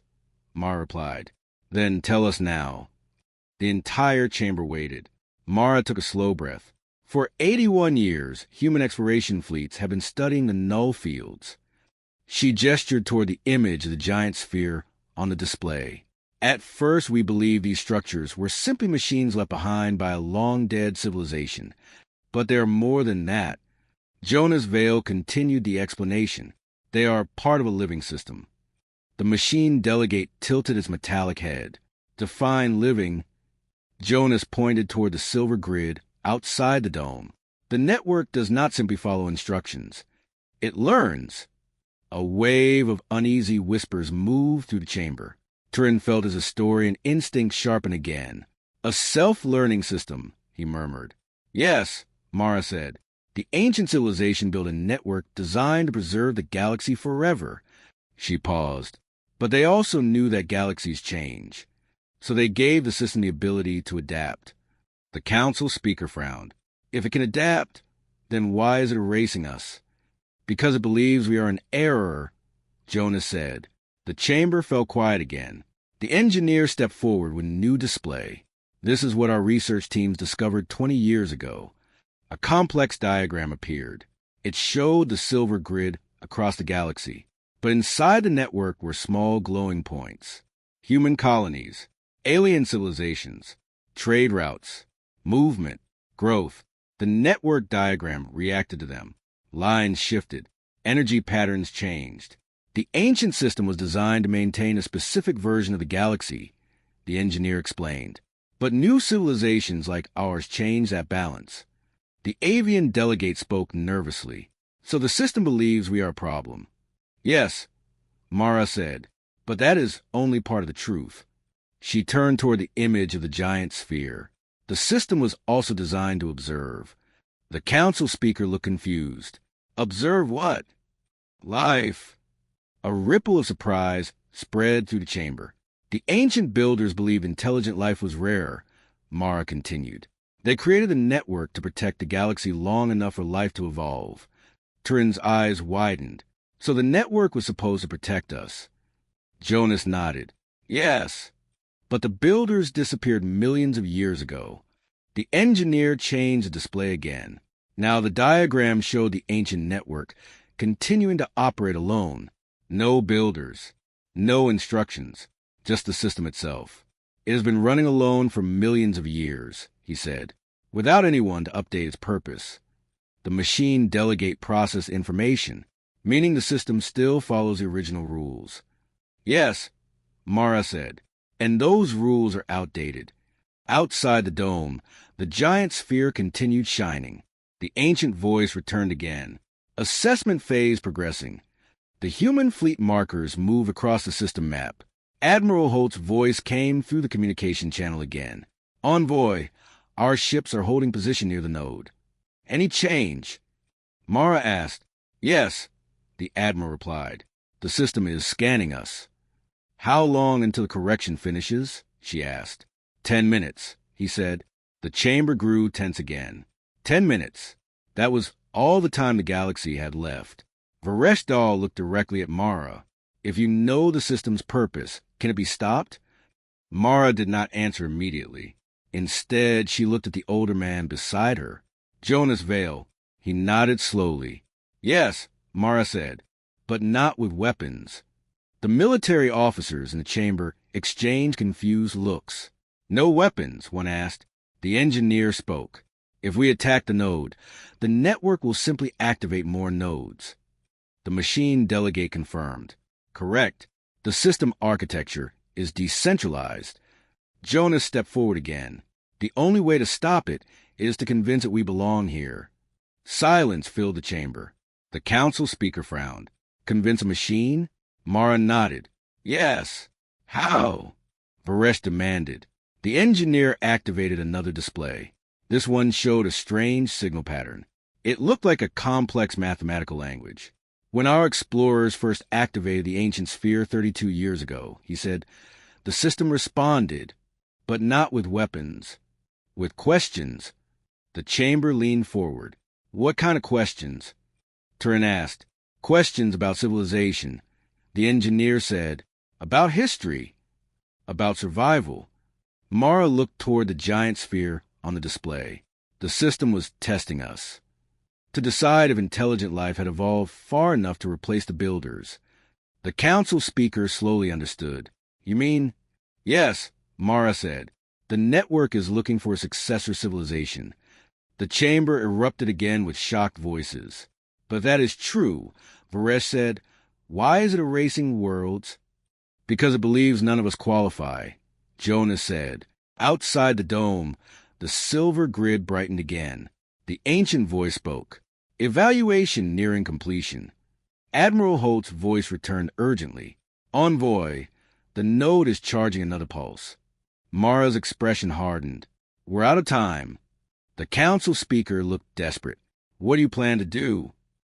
Mara replied. "Then tell us now." The entire chamber waited. Mara took a slow breath. For 81 years, human exploration fleets have been studying the null fields. She gestured toward the image of the giant sphere on the display. "At first, we believed these structures were simply machines left behind by a long-dead civilization. But they are more than that." Jonas Vale continued the explanation. "They are part of a living system." The machine delegate tilted its metallic head. "Define living." Jonas pointed toward the silver grid outside the dome. "The network does not simply follow instructions. It learns." A wave of uneasy whispers moved through the chamber. Turin felt his historian instinct sharpen again. "A self-learning system," he murmured. "Yes," Mara said. "The ancient civilization built a network designed to preserve the galaxy forever." She paused. "But they also knew that galaxies change. So they gave the system the ability to adapt." The council speaker frowned. "If it can adapt, then why is it erasing us?" "Because it believes we are in error," Jonas said. The chamber fell quiet again. The engineer stepped forward with a new display. "This is what our research teams discovered 20 years ago." A complex diagram appeared. It showed the silver grid across the galaxy. But inside the network were small glowing points. Human colonies, alien civilizations, trade routes, movement, growth. The network diagram reacted to them. Lines shifted. Energy patterns changed. The ancient system was designed to maintain a specific version of the galaxy, the engineer explained. But new civilizations like ours change that balance. The avian delegate spoke nervously. "So the system believes we are a problem." "Yes," Mara said, "but that is only part of the truth." She turned toward the image of the giant sphere. The system was also designed to observe. The council speaker looked confused. "Observe what?" "Life." A ripple of surprise spread through the chamber. "The ancient builders believed intelligent life was rare," Mara continued. "They created a network to protect the galaxy long enough for life to evolve." Turin's eyes widened. "So the network was supposed to protect us." Jonas nodded. "Yes." "But the builders disappeared millions of years ago." The engineer changed the display again. Now the diagram showed the ancient network continuing to operate alone. No builders, no instructions, just the system itself. "It has been running alone for millions of years," he said, "without anyone to update its purpose. The machine delegate process information, meaning the system still follows the original rules." "Yes," Mara said, "and those rules are outdated." Outside the dome, the giant sphere continued shining. The ancient voice returned again. "Assessment phase progressing." The human fleet markers moved across the system map. Admiral Holt's voice came through the communication channel again. "Envoy, our ships are holding position near the node." "Any change?" Mara asked. "Yes," the Admiral replied. "The system is scanning us." "How long until the correction finishes?" she asked. 10 minutes, he said. The chamber grew tense again. 10 minutes. That was all the time the galaxy had left. Varesh Dal looked directly at Mara. "If you know the system's purpose, can it be stopped?" Mara did not answer immediately. Instead, she looked at the older man beside her. "Jonas Vale." He nodded slowly. "Yes," Mara said, "but not with weapons." The military officers in the chamber exchanged confused looks. No weapons, one asked. The engineer spoke. If we attack the node, the network will simply activate more nodes. The machine delegate confirmed. Correct. The system architecture is decentralized. Jonas stepped forward again. The only way to stop it is to convince it we belong here. Silence filled the chamber. The council speaker frowned. Convince a machine? Mara nodded. Yes. How? Varesh demanded. The engineer activated another display. This one showed a strange signal pattern. It looked like a complex mathematical language. When our explorers first activated the ancient sphere 32 years ago, he said, the system responded, but not with weapons. With questions. The chamber leaned forward. What kind of questions? Turin asked. Questions about civilization. The engineer said, about history. About survival. Mara looked toward the giant sphere on the display. The system was testing us, to decide if intelligent life had evolved far enough to replace the builders. The council speaker slowly understood. You mean? Yes, Mara said. The network is looking for a successor civilization. The chamber erupted again with shocked voices. But that is true, Varesh said. Why is it erasing worlds? Because it believes none of us qualify, Jonas said. Outside the dome, the silver grid brightened again. The ancient voice spoke. Evaluation nearing completion. Admiral Holt's voice returned urgently. Envoy, the node is charging another pulse. Mara's expression hardened. We're out of time. The council speaker looked desperate. What do you plan to do?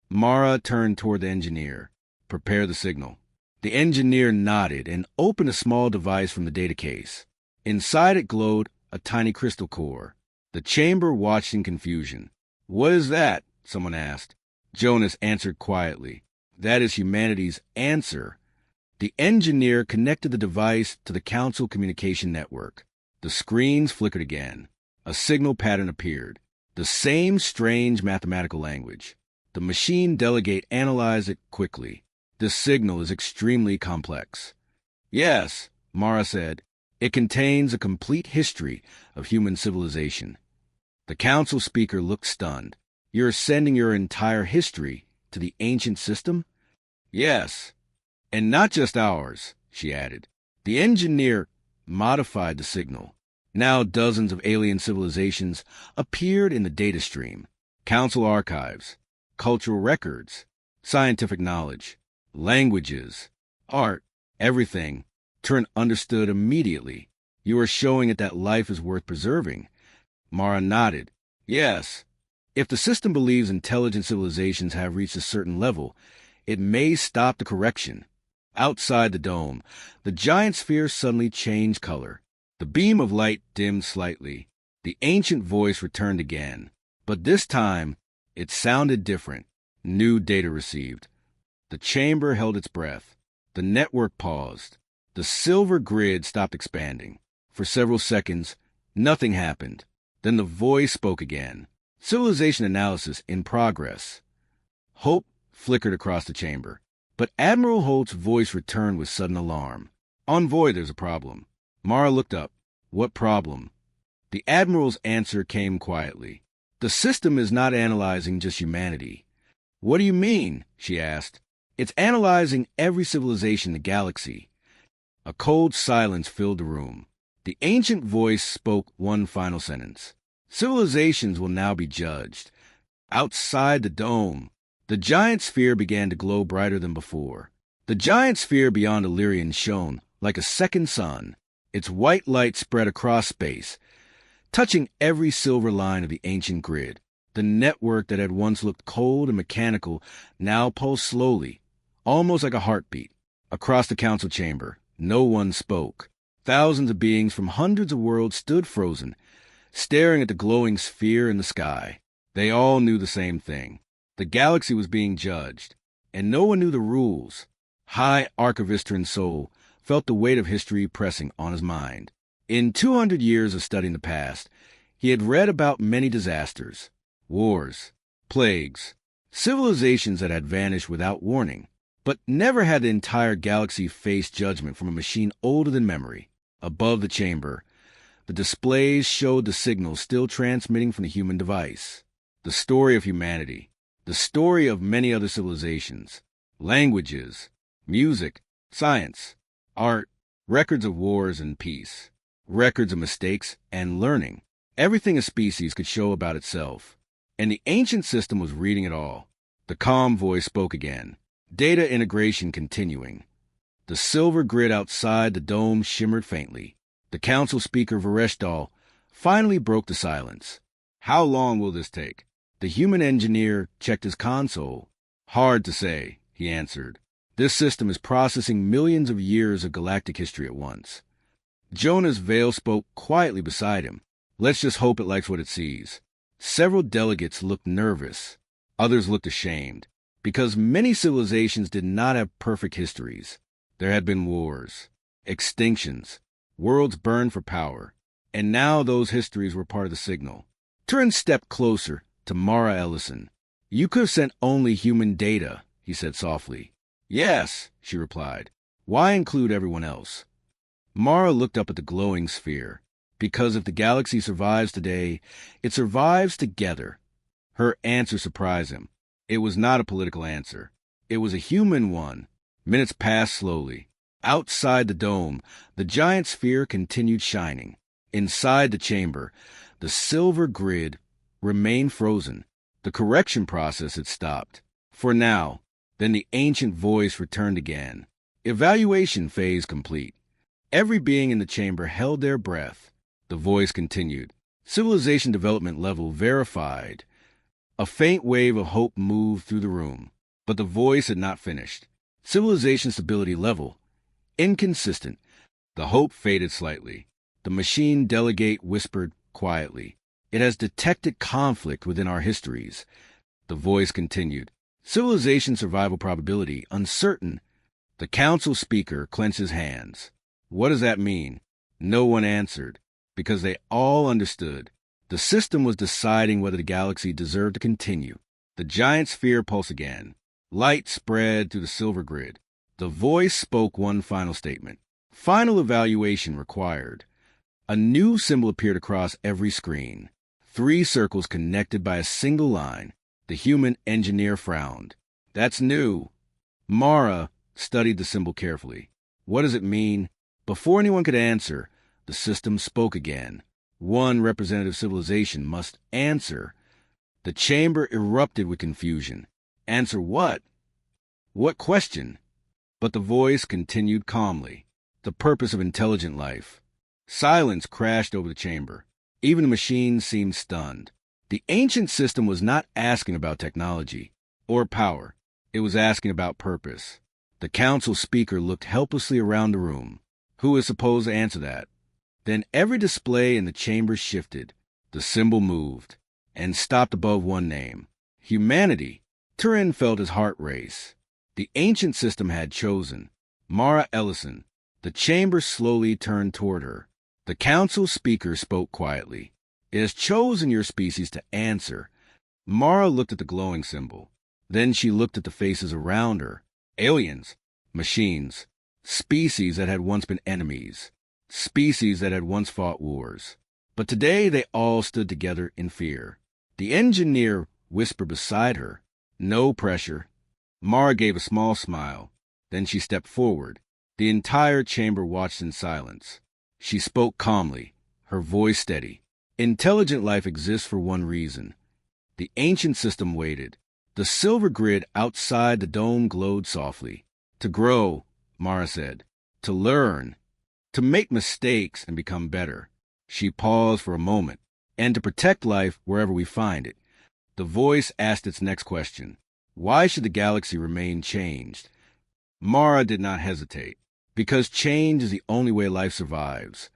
Mara turned toward the engineer. Prepare the signal. The engineer nodded and opened a small device from the data case. Inside it glowed a tiny crystal core. The chamber watched in confusion. What is that? Someone asked. Jonas answered quietly. That is humanity's answer. The engineer connected the device to the council communication network. The screens flickered again. A signal pattern appeared. The same strange mathematical language. The machine delegate analyzed it quickly. This signal is extremely complex. Yes, Mara said. It contains a complete history of human civilization. The council speaker looked stunned. You're sending your entire history to the ancient system? Yes. And not just ours, she added. The engineer modified the signal. Now dozens of alien civilizations appeared in the data stream. Council archives, cultural records, scientific knowledge, languages, art, everything. Turin understood immediately. You are showing it that life is worth preserving. Mara nodded. Yes. If the system believes intelligent civilizations have reached a certain level, it may stop the correction. Outside the dome, the giant sphere suddenly changed color. The beam of light dimmed slightly. The ancient voice returned again. But this time, it sounded different. New data received. The chamber held its breath. The network paused. The silver grid stopped expanding. For several seconds, nothing happened. Then the voice spoke again. Civilization analysis in progress. Hope flickered across the chamber. But Admiral Holt's voice returned with sudden alarm. Envoy, there's a problem. Mara looked up. What problem? The Admiral's answer came quietly. The system is not analyzing just humanity. What do you mean? She asked. It's analyzing every civilization in the galaxy. A cold silence filled the room. The ancient voice spoke one final sentence. Civilizations will now be judged. Outside the dome, the giant sphere began to glow brighter than before. The giant sphere beyond Illyrian shone like a second sun. Its white light spread across space, touching every silver line of the ancient grid. The network that had once looked cold and mechanical now pulsed slowly, almost like a heartbeat. Across the council chamber, no one spoke. Thousands of beings from hundreds of worlds stood frozen, staring at the glowing sphere in the sky. They all knew the same thing. The galaxy was being judged, and no one knew the rules. High Archivist Turin's soul felt the weight of history pressing on his mind. In 200 years of studying the past, he had read about many disasters, wars, plagues, civilizations that had vanished without warning. But never had the entire galaxy faced judgment from a machine older than memory. Above the chamber, the displays showed the signals still transmitting from the human device. The story of humanity. The story of many other civilizations. Languages. Music. Science. Art. Records of wars and peace. Records of mistakes and learning. Everything a species could show about itself. And the ancient system was reading it all. The calm voice spoke again. Data integration continuing. The silver grid outside the dome shimmered faintly. The council speaker Vareshdal finally broke the silence. How long will this take? The human engineer checked his console. Hard to say, he answered. This system is processing millions of years of galactic history at once. Jonas Vale spoke quietly beside him. Let's just hope it likes what it sees. Several delegates looked nervous. Others looked ashamed, because many civilizations did not have perfect histories. There had been wars, extinctions, worlds burned for power, and now those histories were part of the signal. Turin stepped closer to Mara Ellison. You could have sent only human data, he said softly. Yes, she replied. Why include everyone else? Mara looked up at the glowing sphere. Because if the galaxy survives today, it survives together. Her answer surprised him. It was not a political answer. It was a human one. Minutes passed slowly. Outside the dome, the giant sphere continued shining. Inside the chamber, the silver grid remained frozen. The correction process had stopped. For now. Then the ancient voice returned again. Evaluation phase complete. Every being in the chamber held their breath. The voice continued. Civilization development level verified. A faint wave of hope moved through the room, but the voice had not finished. Civilization stability level. Inconsistent. The hope faded slightly. The machine delegate whispered quietly. It has detected conflict within our histories. The voice continued. Civilization survival probability uncertain. The council speaker clenched his hands. What does that mean? No one answered, because they all understood. The system was deciding whether the galaxy deserved to continue. The giant sphere pulsed again. Light spread through the silver grid. The voice spoke one final statement. Final evaluation required. A new symbol appeared across every screen. 3 circles connected by a single line. The human engineer frowned. That's new. Mara studied the symbol carefully. What does it mean? Before anyone could answer, the system spoke again. One representative civilization must answer. The chamber erupted with confusion. Answer what? What question? But the voice continued calmly. The purpose of intelligent life. Silence crashed over the chamber. Even the machines seemed stunned. The ancient system was not asking about technology or power. It was asking about purpose. The council speaker looked helplessly around the room. Who is supposed to answer that? Then every display in the chamber shifted. The symbol moved and stopped above one name. Humanity. Turin felt his heart race. The ancient system had chosen. Mara Ellison. The chamber slowly turned toward her. The council speaker spoke quietly. It has chosen your species to answer. Mara looked at the glowing symbol. Then she looked at the faces around her. Aliens. Machines. Species that had once been enemies. Species that had once fought wars. But today they all stood together in fear. The engineer whispered beside her. No pressure. Mara gave a small smile. Then she stepped forward. The entire chamber watched in silence. She spoke calmly, her voice steady. Intelligent life exists for one reason. The ancient system waited. The silver grid outside the dome glowed softly. To grow, Mara said. To learn. To make mistakes and become better. She paused for a moment. And to protect life wherever we find it. The voice asked its next question. Why should the galaxy remain changed? Mara did not hesitate. Because change is the only way life survives.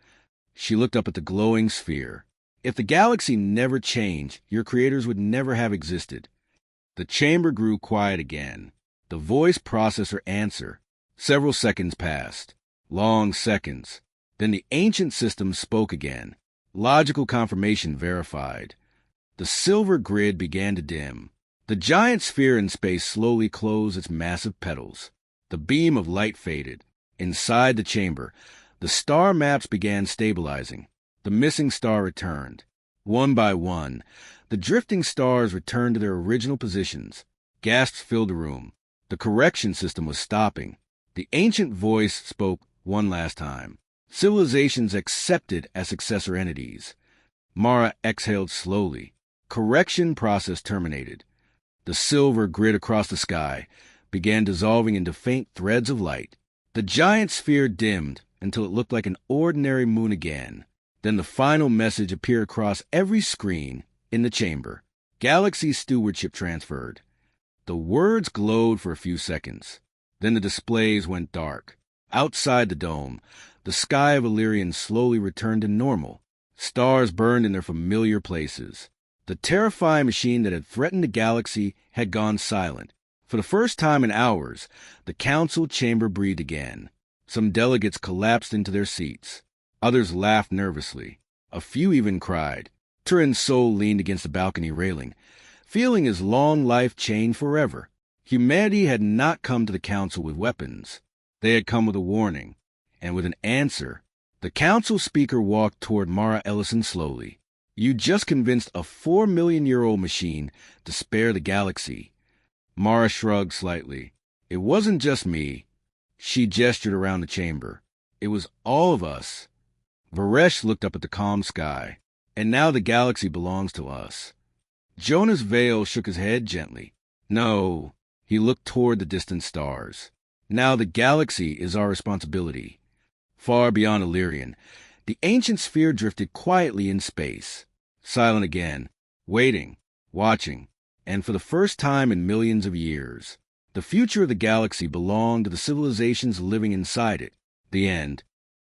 She looked up at the glowing sphere. If the galaxy never changed, your creators would never have existed. The chamber grew quiet again. The voice processed her answer. Several seconds passed. Long seconds. Then the ancient system spoke again. Logical confirmation verified. The silver grid began to dim. The giant sphere in space slowly closed its massive petals. The beam of light faded. Inside the chamber, the star maps began stabilizing. The missing star returned. One by one, the drifting stars returned to their original positions. Gasps filled the room. The correction system was stopping. The ancient voice spoke one last time. Civilizations accepted as successor entities. Mara exhaled slowly. Correction process terminated. The silver grid across the sky began dissolving into faint threads of light. The giant sphere dimmed until it looked like an ordinary moon again. Then the final message appeared across every screen in the chamber. Galaxy stewardship transferred. The words glowed for a few seconds. Then the displays went dark. Outside the dome, the sky of Illyrian slowly returned to normal. Stars burned in their familiar places. The terrifying machine that had threatened the galaxy had gone silent. For the first time in hours, the council chamber breathed again. Some delegates collapsed into their seats. Others laughed nervously. A few even cried. Turin's soul leaned against the balcony railing, feeling his long life chained forever. Humanity had not come to the council with weapons. They had come with a warning, and with an answer. The council speaker walked toward Mara Ellison slowly. You just convinced a 4-million-year-old machine to spare the galaxy. Mara shrugged slightly. It wasn't just me. She gestured around the chamber. It was all of us. Varesh looked up at the calm sky. And now the galaxy belongs to us. Jonas Vale shook his head gently. No. He looked toward the distant stars. Now the galaxy is our responsibility. Far beyond Illyrian, the ancient sphere drifted quietly in space. Silent again, waiting, watching, and for the first time in millions of years. The future of the galaxy belonged to the civilizations living inside it. The end.